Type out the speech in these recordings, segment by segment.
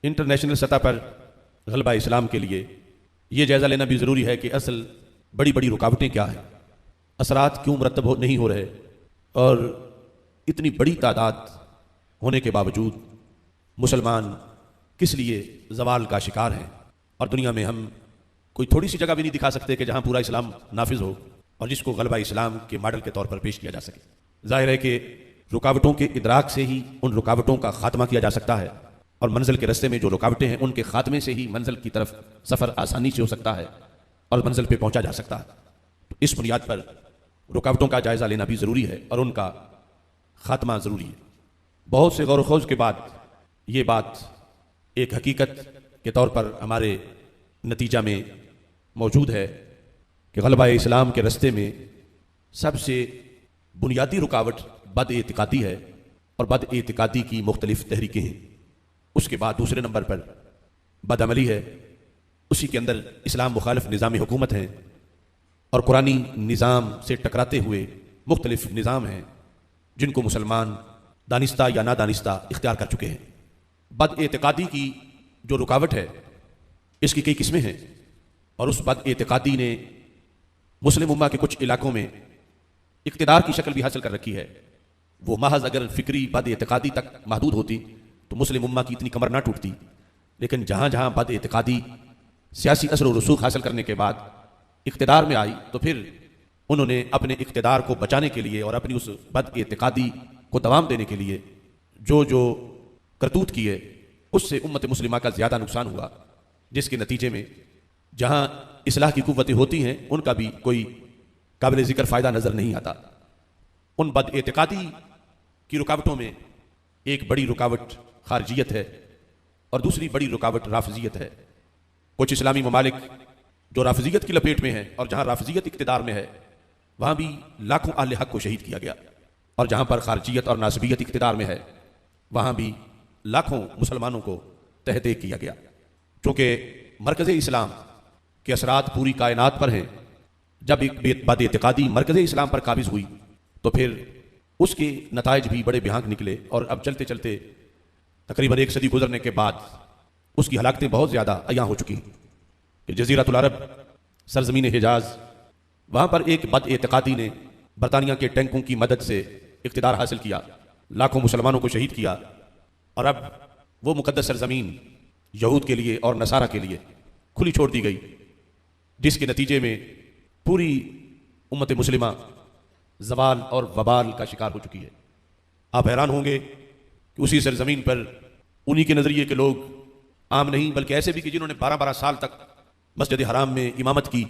International सतह पर गलबा इस्लाम के लिए ये जायज़ा लेना भी ज़रूरी है कि असल बड़ी बड़ी रुकावटें क्या हैं, असरात क्यों मरतब नहीं हो रहे, और इतनी बड़ी तादाद होने के बावजूद मुसलमान किस लिए ज़वाल का शिकार हैं। और दुनिया में हम कोई थोड़ी सी जगह भी नहीं दिखा सकते कि जहाँ पूरा इस्लाम नाफिज हो और जिसको गलबा इस्लाम के मॉडल के तौर पर पेश किया जा सके। जाहिर है कि रुकावटों के इदराक से ही उन रुकावटों का खात्मा किया जा सकता है, और मंजिल के रास्ते में जो रुकावटें हैं उनके खात्मे से ही मंजिल की तरफ सफ़र आसानी से हो सकता है और मंजिल पे पहुंचा जा सकता है। तो इस बुनियाद पर रुकावटों का जायज़ा लेना भी ज़रूरी है और उनका खात्मा ज़रूरी है। बहुत से गौर खोज के बाद ये बात एक हकीकत के तौर पर हमारे नतीजा में मौजूद है कि गलबा इस्लाम के रास्ते में सबसे बुनियादी रुकावट बद-एतिकादी है और बद-एतिकादी की मुख्तलिफ तहरीकें हैं। उसके बाद दूसरे नंबर पर बदअमली है, उसी के अंदर इस्लाम मुखालिफ निज़ाम हुकूमत है और कुरानी निज़ाम से टकराते हुए मुख्तलिफ निज़ाम हैं जिनको मुसलमान दानिस्ता या नादानिस्ता इख्तियार कर चुके हैं। बद-एतिकादी की जो रुकावट है इसकी कई किस्में हैं, और उस बद-एतिकादी ने मुस्लिम उम्मा के कुछ इलाकों में इक़्तिदार की शक्ल भी हासिल कर रखी है। वो महज अगर फ़िक्री बद-एतिकादी तक महदूद होती तो मुस्लिम उम्मा की इतनी कमर ना टूटती, लेकिन जहाँ जहाँ बद-एतिकादी सियासी असर व रसूख हासिल करने के बाद इक़्तिदार में आई तो फिर उन्होंने अपने इक़्तिदार को बचाने के लिए और अपनी उस बद-एतिकादी को दवाम देने के लिए जो जो करतूत किए, उससे उम्मत मुस्लिमा का ज़्यादा नुकसान हुआ, जिसके नतीजे में जहाँ इस्लाह की कुव्वतें होती हैं उनका भी कोई काबिल ज़िक्र फ़ायदा नज़र नहीं आता। उन बद-एतिकादी की रुकावटों में एक बड़ी रुकावट खारजियत है और दूसरी बड़ी रुकावट राफिजियत है। कुछ इस्लामी ममालिक जो राफिजियत की लपेट में है और जहाँ राफिजियत इक़्तिदार में है वहाँ भी लाखों अहले हक़ को शहीद किया गया, और जहाँ पर खारजियत और नासबियत इक़्तिदार में है वहाँ भी लाखों मुसलमानों को तहत किया गया। चूँकि मरकज़ इस्लाम के असरात पूरी कायनात पर हैं, जब एक बद-एतिकादी मरकज़ इस्लाम पर काबिज़ हुई तो फिर उसके नताइज भी बड़े भयानक निकले, और अब चलते चलते तकरीबन एक सदी गुजरने के बाद उसकी हलाकतें बहुत ज़्यादा अयां हो चुकी कि जज़ीरतुल अरब सरज़मीन हिजाज़, वहाँ पर एक बद-एतिकादी ने बरतानिया के टैंकों की मदद से इक़्तिदार हासिल किया, लाखों मुसलमानों को शहीद किया, और अब वो मुक़द्दस सरज़मीन यहूद के लिए और नसारा के लिए खुली छोड़ दी गई, जिसके नतीजे में पूरी उम्मत मुस्लिमा ज़वाल और वबाल का शिकार हो चुकी है। आप हैरान होंगे कि उसी सरज़मीन पर उन्हीं के नज़रिए के लोग, आम नहीं बल्कि ऐसे भी कि जिन्होंने 12-12 साल तक मस्जिद हराम में इमामत की,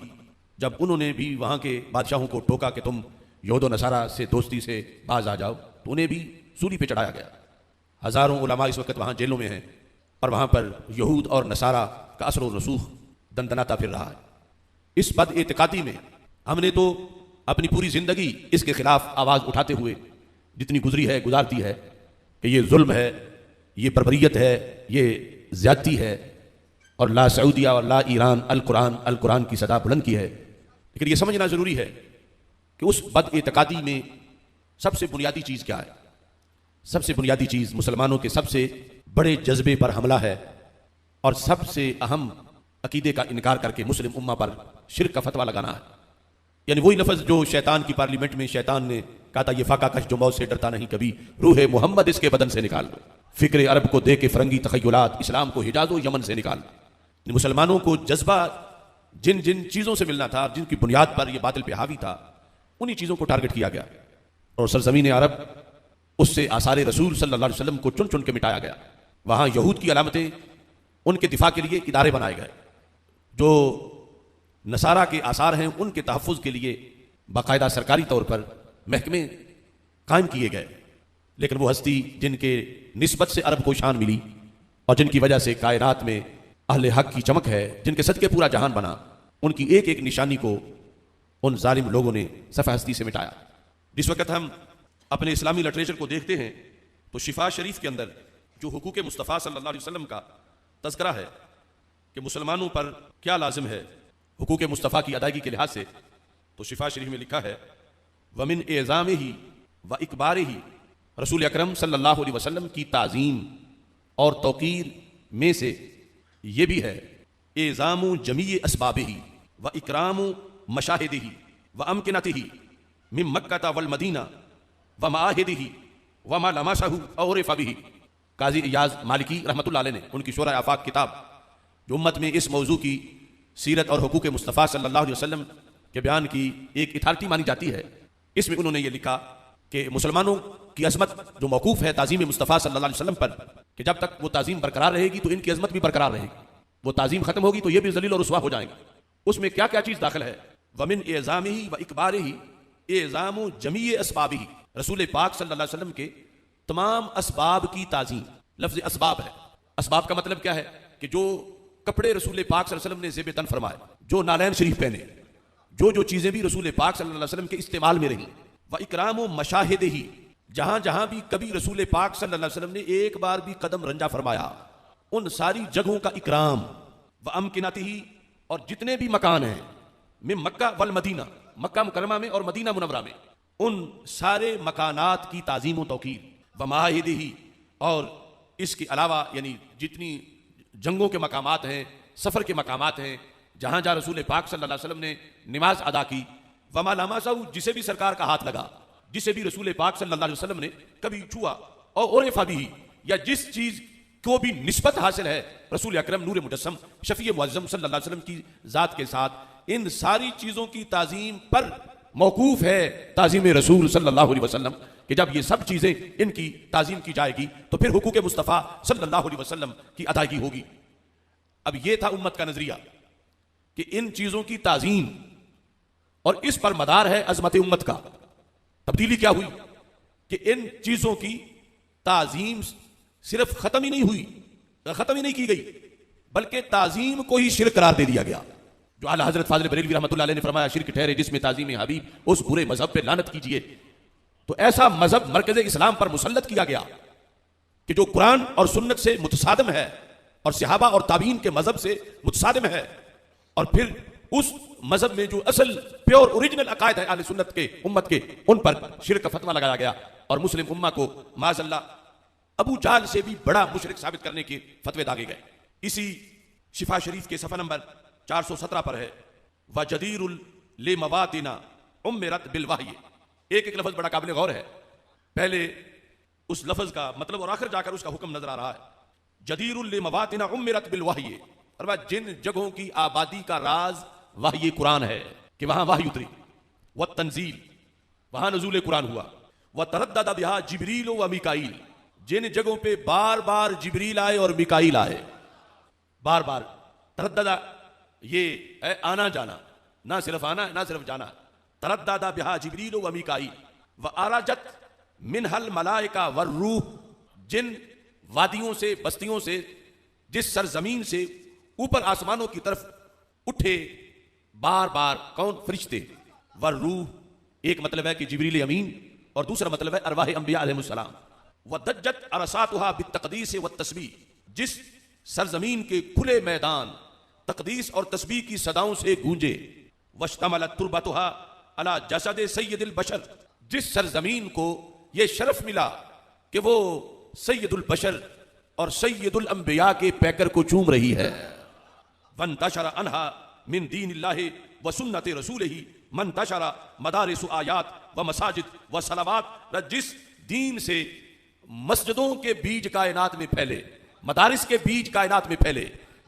जब उन्होंने भी वहाँ के बादशाहों को टोका कि तुम यहूद व नसारा से दोस्ती से बाज आ जाओ, तो उन्हें भी सूली पे चढ़ाया गया। हज़ारों उलमा इस वक्त वहाँ जेलों में हैं और वहाँ पर यहूद और नसारा का असर व रसूख दंदनाता फिर रहा है। इस बद-एतिकादी में हमने तो अपनी पूरी ज़िंदगी इसके ख़िलाफ़ आवाज़ उठाते हुए जितनी गुजरी है गुजारती है कि ये जुल्म है, ये बर्बरियत है, ये ज़्यादती है, और ला सऊदिया और ला ईरान अल कुरान की सदा बुलंद की है। लेकिन ये समझना ज़रूरी है कि उस बद-एतिकादी में सबसे बुनियादी चीज़ क्या है। सबसे बुनियादी चीज़ मुसलमानों के सबसे बड़े जज्बे पर हमला है और सबसे अहम अकीदे का इनकार करके मुस्लिम उम्मा पर शिर्क का फतवा लगाना है। यानी वही लफ्ज़ जो शैतान की पार्लियामेंट में शैतान ने कहा था, ये फाका कश जो मौत से डरता नहीं कभी, रूह मोहम्मद इसके बदन से निकाल लो, फ़िक्र अरब को दे के फ़रंगी तख़य्युलात, इस्लाम को हिजाज़ व यमन से निकाल लो। मुसलमानों को जज्बा जिन जिन चीज़ों से मिलना था, जिनकी बुनियाद पर यह बातिल पे हावी था, उन्हीं चीज़ों को टारगेट किया गया, और सरज़मीन अरब उससे आसार रसूल सल्लल्लाहु अलैहि वसल्लम को चुन चुन के मिटाया गया। वहाँ यहूद की अलामतें, उनके दिफा के लिए इदारे बनाए गए, जो नसारा के आसार हैं उनके तहफ़्फ़ुज़ के लिए बाकायदा सरकारी तौर पर महकमे कायम किए गए। लेकिन वो हस्ती जिनके निस्बत से अरब को शान मिली और जिनकी वजह से कायनात में अहले हक़ की चमक है, जिनके सदके पूरा जहान बना, उनकी एक एक निशानी को उन जालिम लोगों ने सफ़ा हस्ती से मिटाया। जिस वक्त हम अपने इस्लामी लिटरेचर को देखते हैं तो शिफा शरीफ के अंदर जो हुकूक मुस्तफ़ा सल्लल्लाहु अलैहि वसल्लम का तज़किरा है कि मुसलमानों पर क्या लाजिम है हुकूक मुस्तफ़ा की अदायगी के लिहाज से, तो शिफा शरीफ में लिखा है, वमिन एज़ाम ही व इकबार ही रसूल अकरम सल्लल्लाहु अलैहि वसल्लम की ताज़ीम और तौक़ीर में से ये भी है एज़ामु जमी असबाबिही व इकरामु मशाहिदिही व अमकिनतिही मिन मक्का वल मदीना व माहिदिही व मा लमसहु और फबिही। काजी इयाज मालिकी रहमतुल्लाह अलैह ने उनकी शोरा आफाक किताब जो उम्मत में इस मौजू की सीरत और हुकूक मुस्तफ़ा सल्लल्लाहु अलैहि वसल्लम के बयान की एक अथॉरिटी मानी जाती है, इसमें उन्होंने ये लिखा कि मुसलमानों की अजमत जो मौकूफ़ है ताज़ीम मुस्तफ़ा सल्लल्लाहु अलैहि वसल्लम पर, कि जब तक वो ताज़ीम बरकरार रहेगी तो इनकी अजमत भी बरकरार रहेगी, वो ताज़ीम खत्म होगी तो ये भी जलील और रुसवा हो जाएंगे। उसमें क्या क्या चीज़ दाखिल है? वमिन एज़ामिही व इकबारिही एज़ामु जमी असबाबिही, रसूल पाक सल्लल्लाहु अलैहि वसल्लम के तमाम असबाब की ताज़ीम। लफ्ज़ असबाब है, असबाब का मतलब क्या है कि जो कपड़े रसूल पाक सल्लल्लाहु अलैहि वसल्लम ने ज़ेब तन फरमाए, जो नालैन शरीफ पहने, जो चीज़ें भी रसूल पाक सल्लल्लाहु अलैहि वसल्लम के इस्तेमाल में रही, व इकराम मशाहिदिही, जहां जहां भी कभी रसूल पाक सल्लल्लाहु अलैहि वसल्लम ने एक बार भी कदम रंजा फरमाया, उन सारी जगहों का इकराम, व अमकिनतिही, और जितने भी मकान हैं, में मक्का वल मदीना, मक्का मुकरमा में और मदीना मुनव्वरा में, उन सारे मकानात की ताज़ीम व तौकीर, व माहिदिही, और इसके अलावा यानी जितनी जंगों के मकामात हैं, सफ़र के मकामात हैं, जहां जहां रसूल पाक सल्लल्लाहु अलैहि वसल्लम ने नमाज अदा की, वमा लमसहु, जिसे भी सरकार का हाथ लगा, जिसे भी रसूल पाक सल्लल्लाहु अलैहि वसल्लम ने कभी छुआ, और उरफ़ा बिही, या जिस चीज़ को भी निस्बत हासिल है रसूल अकरम नूर मुजस्सम शफ़ी मुअज़्ज़म सल्लल्लाहु अलैहि वसल्लम की ज़ात के साथ, इन सारी चीज़ों की ताज़ीम पर मौकूफ़ है ताज़ीम रसूल सल्लल्लाहु अलैहि वसल्लम, कि जब ये सब चीज़ें इनकी ताज़ीम की जाएगी तो फिर हुकूक मुस्तफ़ा सल्लल्लाहु अलैहि वसल्लम की अदायगी होगी। अब ये था उम्मत का नजरिया कि इन चीज़ों की ताज़ीम, और इस पर मदार है अज़मत उम्मत का। तब्दीली क्या हुई कि इन चीज़ों की ताज़ीम सिर्फ ख़त्म ही नहीं हुई, ख़त्म ही नहीं की गई, बल्कि ताज़ीम को ही शिर्क करार दे दिया गया। जो आला हज़रत फ़ाज़िल बरेलवी रहमतुल्लाह अलैह ने फरमाया, शिर्क ठहरे जिसमें ताज़ीम हबीब, उस बुरे मजहब पे लानत कीजिए। तो ऐसा मजहब मरकज़ इस्लाम पर मुसल्लत किया गया कि जो कुरान और सुन्नत से मुतसादिम है, और सहाबा और ताबीन के मजहब से मुतसादिम है, और फिर उस मजहब में जो असल प्योर ओरिजिनल अकायद है अहले सुन्नत के उम्मत के, उन पर शिर्क का फतवा लगाया गया, और मुस्लिम उम्मा को माज़अल्लाह अबू जाल से भी बड़ा मुशरिक साबित करने के फतवे दागे गए। इसी शिफा शरीफ के सफ़ा नंबर 417 पर है, व जदीरुल ले मवातिना उम्मिरत बिल वही। एक एक लफ्ज़ बड़ा काबिल गौर है। पहले उस लफ्ज़ का मतलब और आखिर जाकर उसका हुक्म नजर आ रहा है। जदीरुल ले मवातिना उम्मिरत बिल वही, और वह जिन जगहों की आबादी का राज वही कुरान है कि वहां वही उतरी, व तंजील, वहां नजूल कुरान हुआ, व तरद्दद बिहा जिब्रील व मीकाईल, जिन जगहों पे बार बार जिब्रील आए और मीकाईल आए, बार बार तरद्ददा, ये है आना जाना, ना सिर्फ आना ना सिर्फ जाना, तरद्ददा बिहा जिब्रील व मीकाईल, व आराजत मिनहल मलाइका वर रूह, जिन वादियों से बस्तियों से, जिस सरजमीन से ऊपर आसमानों की तरफ उठे बार बार कौन? फरिश्ते। वर रूह, एक मतलब है कि जिब्रील अमीन, और दूसरा मतलब है अरवाह अंबिया अलैहिमुस्सलाम। व दज्जत अरसातुहा बित्तक़दीस व तस्बीह, जिस सरजमीन के खुले मैदान तकदीस और तस्बीह की सदाओं से गूंजे। वश्तमलत तुरबतुहा अला जसद सय्यदुल बशर, जिस सरजमीन को यह शरफ मिला कि वो सय्यदुल बशर और सय्यदुल अंबिया के पैकर को चूम रही है। वंतशर अनहा मिन दीनिल्लाहि व सुन्नति रसूलिही मंतशरा मदारिस आयात व मसाजिद व सलावात, जिस दीन से मस्जिदों के बीज कायनात में फैले, मदारिस के बीज कायनात में फैले,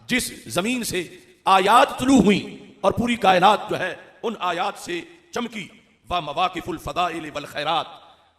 जिस जमीन से आयात तुलू हुई और पूरी कायनात जो है उन आयात से चमकी। व मवाकिफुल फदाइल वल खैरात,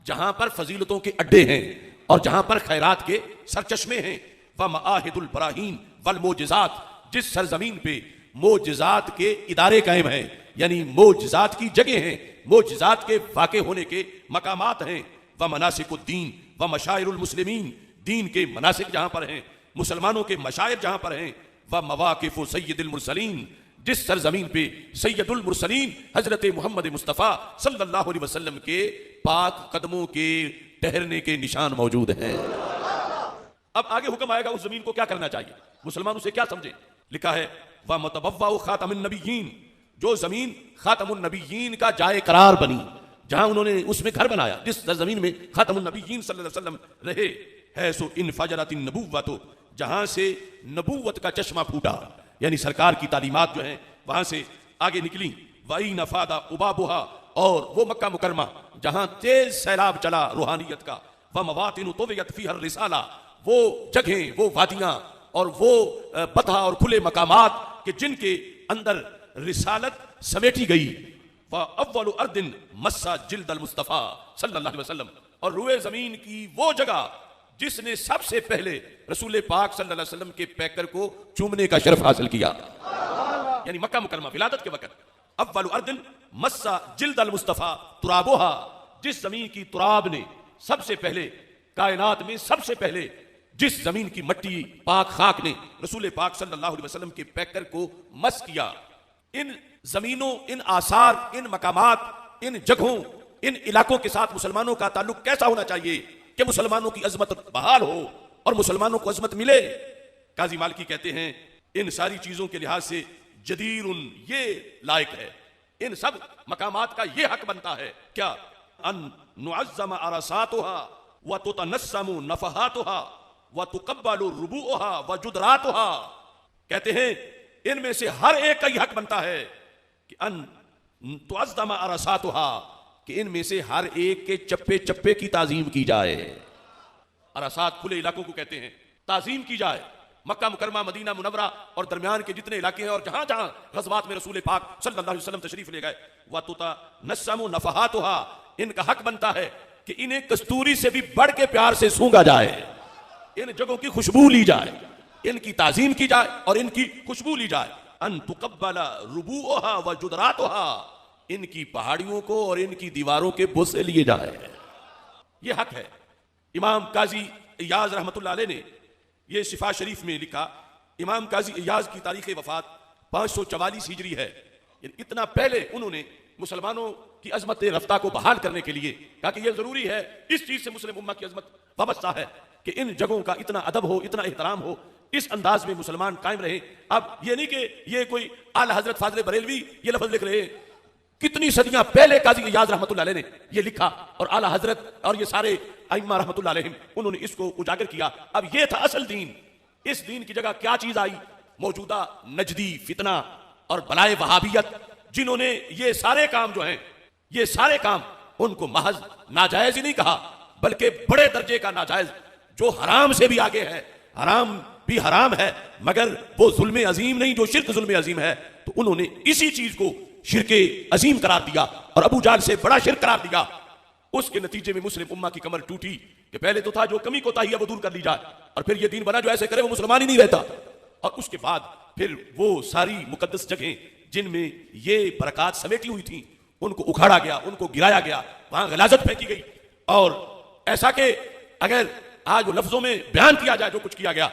जहां पर फजीलतों के अड्डे हैं और जहां पर खैरात के सरचश्मे हैं। व मआहिदुल बराहीन वल मोजिजात, जिस सरजमीन पे मोजिजात के इदारे कायम हैं, यानी मोजिजात की जगह हैं, मोजिजात के वाक़े होने के मकामात हैं। व मनासिकुद्दीन व मशाइरुल मुस्लिमीन, दीन के मनासिक जहां पर हैं, मुसलमानों के मशायर जहां पर हैं। व मवाकिफु सय्यदुल मुरसलीन, जिस सरजमीन पे सैयदुल मुरसलीन हजरत मोहम्मद मुस्तफ़ा सल्लल्लाहु अलैहि वसल्लम के पाक कदमों के ठहरने के निशान मौजूद हैं। अब आगे हुक्म आएगा उस जमीन को क्या करना चाहिए, मुसलमान उसे क्या समझे। लिखा है व मुतबव्वा खातमुन नबिय्यीन, जो जमीन खातमुन नबिय्यीन का जाए करार बनी, जहां उन्होंने उसमें घर बनाया, जिस जमीन में खातमुन नबिय्यीन सल्लल्लाहु अलैहि वसल्लम रहे। है सो इन फजरतिन नबुव्वतो, जहां से नबूवत का चश्मा फूटा, यानी सरकार की तालीमात जो हैं वहां से आगे निकली। वही नफादा उबाबुहा, और वो मक्का मुकरमा जहां तेज सैलाब चला रूहानियत का। व मवातिन तुवियत फीहा रिसाला, वो जगहें, वो वादियां और वो बतहा और खुले मकामात कि जिनके अंदर रिसालत समेटी गई। व अव्वलु अर्दिन मस्सा जिल्दल मुस्तफ़ा सल्लल्लाहु अलैहि वसल्लम, और रुए जमीन की वो जगह जिसने सबसे पहले रसूल पाक सल्लल्लाहु अलैहि वसल्लम के पैकर को चूमने का शर्फ हासिल किया, यानी मक्का मुकरमा विलादत के वक्त। अव्वलु अर्दिन मस्सा जिल्दल मुस्तफ़ा तुराबुहा, जिस जमीन की तुराब ने सबसे पहले, कायनात में सबसे पहले जिस जमीन की मट्टी पाक खाक ने रसूल पाक सल्लल्लाहु अलैहि वसल्लम के पैकर को मस किया। इन जमीनों, इन आसार, इन मकामात, इन जगहों, इन इलाकों के साथ मुसलमानों का ताल्लुक कैसा होना चाहिए कि मुसलमानों की अजमत बहाल हो और मुसलमानों को अजमत मिले। काजी मालिकी कहते हैं इन सारी चीजों के लिहाज से जदीरुन, ये लायक है, इन सब मकामात का ये हक बनता है क्या, अन नुअज़्ज़म अरसातुहा व तुतनस्समु नफहातुहा व तुकब्बलु रुबूहा व जुदरातुहा। कहते हैं इनमें से हर एक का ही हक बनता है कि अन तुअज़्ज़म अरसातुहा, कि इनमें से हर एक के चप्पे चप्पे की ताजीम की जाए। अरसात खुले इलाकों को कहते हैं, ताजीम की जाए। मक्का मुकरमा, मदीना मुनव्वरा और दरमियान के जितने इलाके हैं और जहां जहां गज़वात में रसूल पाक सल्लल्लाहु अलैहि वसल्लम तशरीफ ले गए, व तुतनस्समु नफहातुहा, इनका हक बनता है कि इन्हें कस्तूरी से भी बढ़ के प्यार से सूंघा जाए, इन जगहों की खुशबू ली जाए, इनकी ताजीम की जाए और इनकी खुशबू ली जाए। अन तुकब्बला रुबूहा व जुदरातुहा, इनकी पहाड़ियों को और इनकी दीवारों के बुसे लिए जाए, ये हक है। इमाम काजी इयाज रहमतुल्लाह अलैह ने ये शिफा शरीफ में लिखा, इमाम काजी इयाज की तारीख वफात 544 हिजरी है। इतना पहले उन्होंने मुसलमानों की अजमत रफ्ता को बहाल करने के लिए कहा कि यह जरूरी है, इस चीज से मुस्लिम उम्मा की अजमत वाबस्ता है कि इन जगहों का इतना अदब हो, इतना एहतराम हो, इस अंदाज में मुसलमान कायम रहे। अब ये नहीं कि ये कोई आला हजरत फाजले बरेलवी ये लफ्ज लिख रहे, कितनी सदियां पहले काजी इयाज रहमतुल्लाह अलैह ने ये लिखा और आला हजरत और ये सारे अइम्मा रहमतुल्लाह अलैहिम उन्होंने इसको उजागर किया। अब ये था असल दीन। इस दीन की जगह क्या चीज आई, मौजूदा नजदी फितना और बलाए वहाबियत, जिन्होंने ये सारे काम जो हैं, ये सारे काम उनको महज नाजायज ही नहीं कहा बल्कि बड़े दर्जे का नाजायज, जो हराम से भी आगे है। हराम भी हराम है मगर वो जुल्म अजीम नहीं जो शिर्क जुल्म अजीम है, तो उन्होंने इसी चीज को शिरके अजीम करार दिया और अबू जाल से बड़ा शिर्क करार दिया। उसके नतीजे में मुस्लिम उम्मा की कमर टूटी कि पहले तो था जो कमी कोताही है वो दूर कर ली जाए, और फिर ये दीन बना जो ऐसे करे वो मुसलमान ही नहीं रहता। और उसके बाद फिर वो सारी मुकद्दस जगहें जिनमें ये बरकत समेटी हुई थी उनको उखाड़ा गया, उनको गिराया गया, वहां गलाजत फेंकी गई। और ऐसा कि अगर आज वो लफ्जों में बयान किया जाए जो कुछ किया गया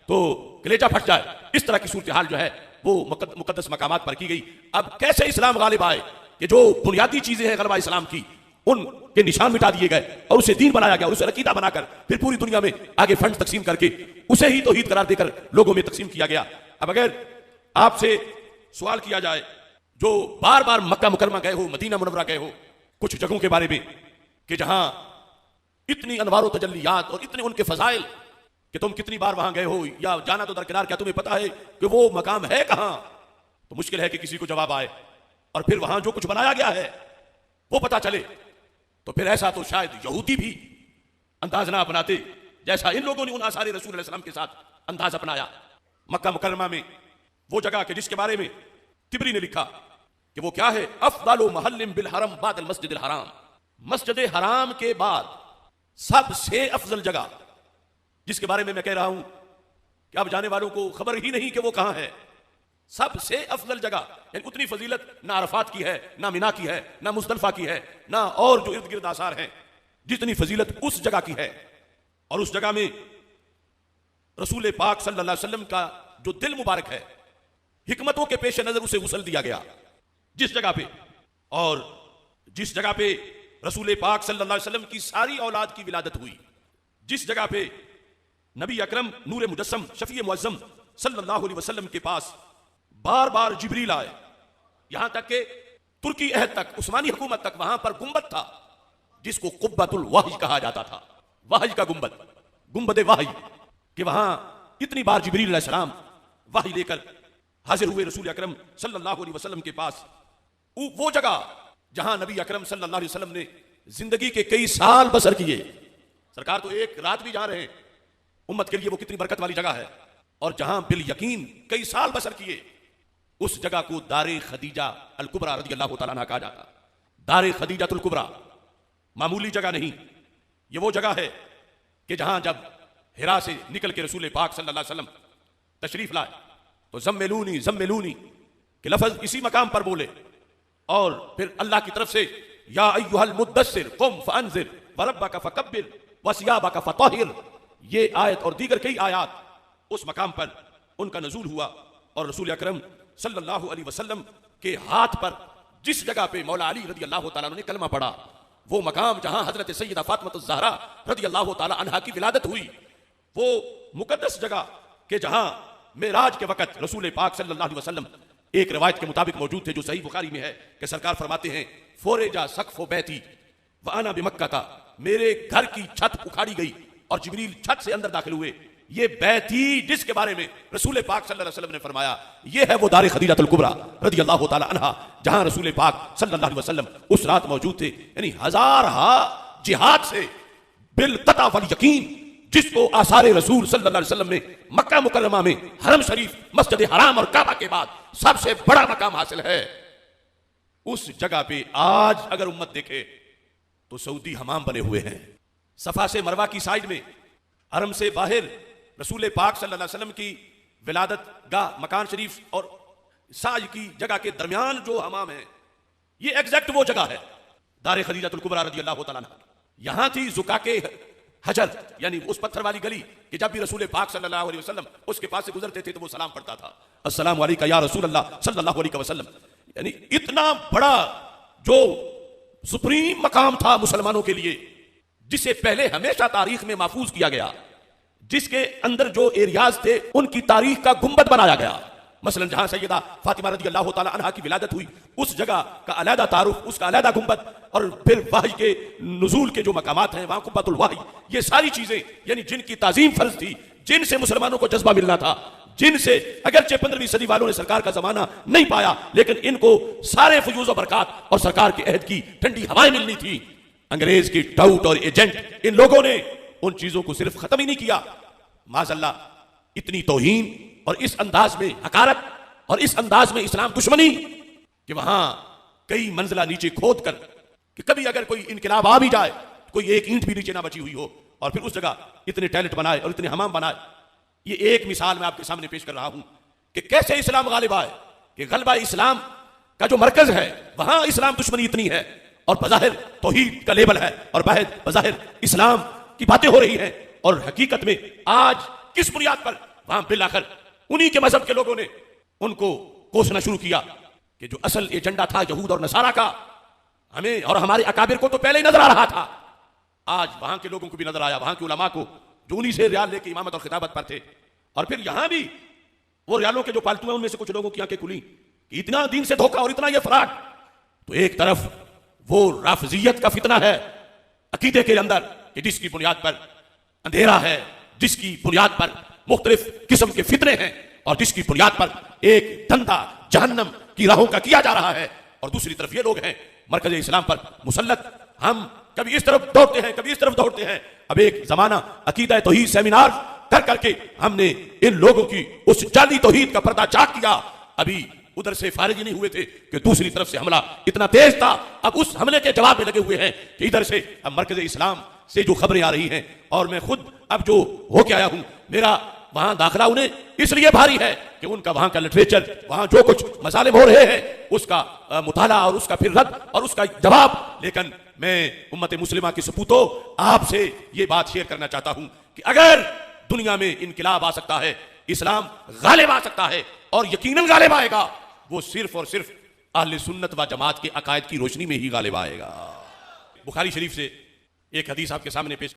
तो कलेजा फट जाए, इस तरह की सूरत हाल जो है वो मुकद्दस मकामात पर की गई। अब कैसे इस्लाम गालिब आए कि जो बुनियादी चीजें हैं गलबा इस्लाम की उनके निशान मिटा दिए गए और उसे दीन बनाया गया, उसे अकीदा बनाकर फिर पूरी दुनिया में आगे फंड तकसीम करके उसे ही तौहीद करार देकर लोगों में तकसीम किया गया। अब अगर आपसे सवाल किया जाए जो बार बार मक्का मुकरमा गए हो, मदीना मुनव्वरा गए हो, कुछ जगहों के बारे में कि जहां इतनी अनवार तजल्लियात और इतने उनके फजाइल कि तुम कितनी बार वहां गए हो या जाना तो दरकिनार, क्या तुम्हें पता है कि वो मकाम है कहां? तो मुश्किल है कि किसी को जवाब आए और फिर वहां जो कुछ बनाया गया है वो पता चले। तो फिर ऐसा तो शायद यहूदी भी अंदाज ना अपनाते जैसा इन लोगों ने उन आसार रसूल अलैहि सलाम के साथ अंदाज अपनाया। मक्का मुकरमा में वो जगह के जिसके बारे में तिबरी ने लिखा कि वो क्या है, अफदलु महल्लिम बिल हरम बादल मस्जिदिल हराम, मस्जिद हराम के बाद सबसे अफजल जगह, जिसके बारे में मैं कह रहा हूं कि अब जाने वालों को खबर ही नहीं कि वो कहां है। सबसे अफजल जगह, यानी उतनी फजीलत ना अरफात की है, ना मिना की है, ना मुज़दलिफा की है, ना और जो इर्द गिर्द आसार हैं, जितनी फजीलत उस जगह की है। और उस जगह में रसूल पाक सल्लल्लाहु अलैहि वसल्लम का जो दिल मुबारक है, हिकमतों के पेश नजर उसे गुसल दिया गया जिस जगह पे, और जिस जगह पे रसूल पाक सल्लल्लाहु अलैहि वसल्लम की सारी औलाद की विलादत हुई, जिस जगह पे नबी अकरम नूर मुजस्सम शफी मुअज्जम सल्लल्लाहु अलैहि वसल्लम के पास बार बार जिब्रील आए, यहां तक के तुर्की अहद तक, उस्मानी हुकूमत तक वहां पर गुंबद था जिसको कुब्बतुल वाही कहा जाता था। वाही का गुंबद, गुंबद वाही, कि वहां इतनी बार जिब्रील अलैहिस्सलाम वही लेकर हाजिर हुए रसूल अकरम सल्लल्लाहु अलैहि वसल्लम के पास, वो जगह जहां नबी अकरम सल्लल्लाहु अलैहि वसल्लम ने जिंदगी के कई साल बसर किए। सरकार तो एक रात भी जा रहे हैं, उम्मत के लिए वो कितनी बरकत वाली जगह है। और जहां बिल यकीन कई साल बसर किए, उस जगह को दारे खदीजा अल कुबरा रदियल्लाहु ताला अन्हा कहा जाता। दारे खदीजा तुल कुबरा मामूली जगह नहीं, ये वो जगह है कि जहां जब हिरा से निकल के रसूल पाक सल्लल्लाहु अलैहि वसल्लम तशरीफ लाए तो ज़म्मिलूनी ज़म्मिलूनी के लफ्ज इसी मकाम पर बोले, और फिर अल्लाह की तरफ से या अय्युहल मुद्दस्सिर कुम फअंज़िर वरब्बका फकब्बिर वसियाबका फतहिर, ये आयत और दीगर कई आयत उस मकाम पर उनका नज़ूल हुआ। और रसूल अकरम सल्लल्लाहु अलैहि वसल्लम के हाथ पर जिस जगह पे मौला अली रदियल्लाहु ताला अन्हु ने कलमा पढ़ा, वो मकाम जहां हजरत सैयदा फातिमा ज़हरा रदियल्लाहु ताला अन्हा की विलादत हुई, वो मुकद्दस जगह के जहां मेराज के वक़्त रसूल पाक सल्लल्लाहु अलैहि वसल्लम एक रिवायत के मुताबिक मौजूद थे जो सही बुखारी में है कि सरकार फरमाते हैं फोरेजा सक़्फ़ु बैती व अना बिमक्का का, मेरे घर की छत उखाड़ी गई और जिब्रील छत से अंदर दाखिल हुए। ये बैती जिसके बारे में रसूल पाक सल्लल्लाहु अलैहि वसल्लम ने फरमाया, ये है वो दारे खदीजतुल कुबरा रदियल्लाहु ताला अन्हा जहां रसूल पाक सल्लल्लाहु अलैहि वसल्लम उस रात मौजूद थे। यानी हजार जिहाद से बिल कता वल यकीन जिसको आसारे रसूल सल्लल्लाहु अलैहि वसल्लम ने मक्का मुकर्रमा में हरम शरीफ मस्जिद हराम और काबा के बाद सबसे बड़ा मकाम हासिल है, उस जगह पे आज अगर उम्मत देखे तो सऊदी हमाम बने हुए हैं। सफा से मरवा की साइड में हरम से बाहर रसूल पाक सल्लल्लाहु अलैहि वसल्लम की विलादत गाह मकान शरीफ और साज की जगह के दरमियान जो हमाम है, ये एग्जैक्ट वो जगह है दारे खदीजतुल कुबरा रदियल्लाहु ताला अन्हा। यहां थी ज़ुकाके हजर, यानी उस पत्थर वाली गली कि जब भी रसूल पाक सल्लल्लाहु अलैहि वसल्लम उसके पास से गुजरते थे तो वो सलाम पढ़ता था, अस्सलामु अलैका या रसूल अल्लाह सल्लल्लाहु अलैहि वसल्लम। यानी इतना बड़ा जो सुप्रीम मकाम था मुसलमानों के लिए, जिसे पहले हमेशा तारीख में महफूज किया गया, जिसके अंदर जो एरियाज थे उनकी तारीख का गुंबद बनाया गया। मसलन जहां सैयदा फातिमा रदियल्लाहु ताला अन्हा की विलादत हुई, उस जगह का अलहदा तारुफ, उसका अलहदा गुंबद, और फिर वही के नुज़ूल के जो मकामात हैं वहां कुब्बतुल वही, ये सारी चीजें यानी जिनकी ताजीम फर्ज थी, जिनसे मुसलमानों को जज्बा मिलना था, जिनसे अगरचे 15वीं सदी वालों ने सरकार का जमाना नहीं पाया, लेकिन इनको सारे फयूज़ और बरकत और सरकार के अहद की ठंडी हवाएं मिलनी थी। अंग्रेज की टाउट और एजेंट इन लोगों ने उन चीजों को सिर्फ खत्म ही नहीं किया, माज़अल्लाह इतनी तौहीन और इस अंदाज में हकारत और इस अंदाज में इस्लाम दुश्मनी कि वहां कई मंजिला नीचे खोद कर कि कभी अगर कोई इनकलाब आ भी जाए तो कोई एक ईंट भी नीचे ना बची हुई हो, और फिर उस जगह इतने टॉयलेट बनाए और इतने हमाम बनाए। ये एक मिसाल मैं आपके सामने पेश कर रहा हूं कि कैसे इस्लाम गालिब आए, कि गलबा इस्लाम का जो मरकज है वहां इस्लाम दुश्मनी इतनी है, और बज़ाहिर तौहीद का लेबल है, और बज़ाहिर इस्लाम की बातें हो रही हैं, और हकीकत में आज किस बुनियाद पर वहां बिलाखिर उन्हीं के मजहब के लोगों ने उनको कोसना शुरू किया कि जो असल एजेंडा था यहूद और नसारा का, हमें और हमारे अकाबिर को तो पहले ही नजर आ रहा था, आज वहां के लोगों को भी नजर आया, वहां के उलमा को जो उन्हीं से रियाल लेके इमामत और खिताबत पर थे। और फिर यहां भी वो रियालों के जो पालतू हैं उनमें से कुछ लोगों की आंखें खुली कि इतना दीन से धोखा और इतना ये फराड। तो एक तरफ वो राफजियत का फितना है अकीदे के अंदर कि जिसकी बुनियाद पर अंधेरा है, जिसकी बुनियाद पर मुख्तलिफ किस्म के फितने हैं, और जिसकी बुनियाद पर एक धंधा जहन्नम की राहों का किया जा रहा है। और दूसरी तरफ ये लोग हैं मरकज इस्लाम पर मुसल्लत, हम कभी इस तरफ दौड़ते हैं कभी इस तरफ दौड़ते हैं। अब एक जमाना अकीदा तौहीद सेमिनार कर करके हमने इन लोगों की उस जाली तौहीद का पर्दा चाक किया। अभी उधर से फारिग ही नहीं हुए थे कि दूसरी तरफ से हमला इतना तेज था। अब उस हमले के जवाब में लगे हुए हैं कि इधर से अब मरकज इस्लाम से जो खबरें आ रही हैं, और मैं खुद अब जो होके आया हूं, मेरा वहां दाखिला उन्हें इसलिए भारी है कि उनका वहां का लिटरेचर, वहां जो कुछ मसालिम हो रहे हैं उसका मुताला और उसका फिर रद्द और उसका जवाब। लेकिन मैं उम्मत मुस्लिमा की सपूतों आपसे ये बात शेयर करना चाहता हूं कि अगर दुनिया में इनकलाब आ सकता है, इस्लाम गालिब आ सकता है, और यकीनन गालिब आएगा, वो सिर्फ और सिर्फ अहले सुन्नत व जमात के अकायद की रोशनी में ही गालिब आएगा। बुखारी शरीफ से एक हदीस आपके सामने पेश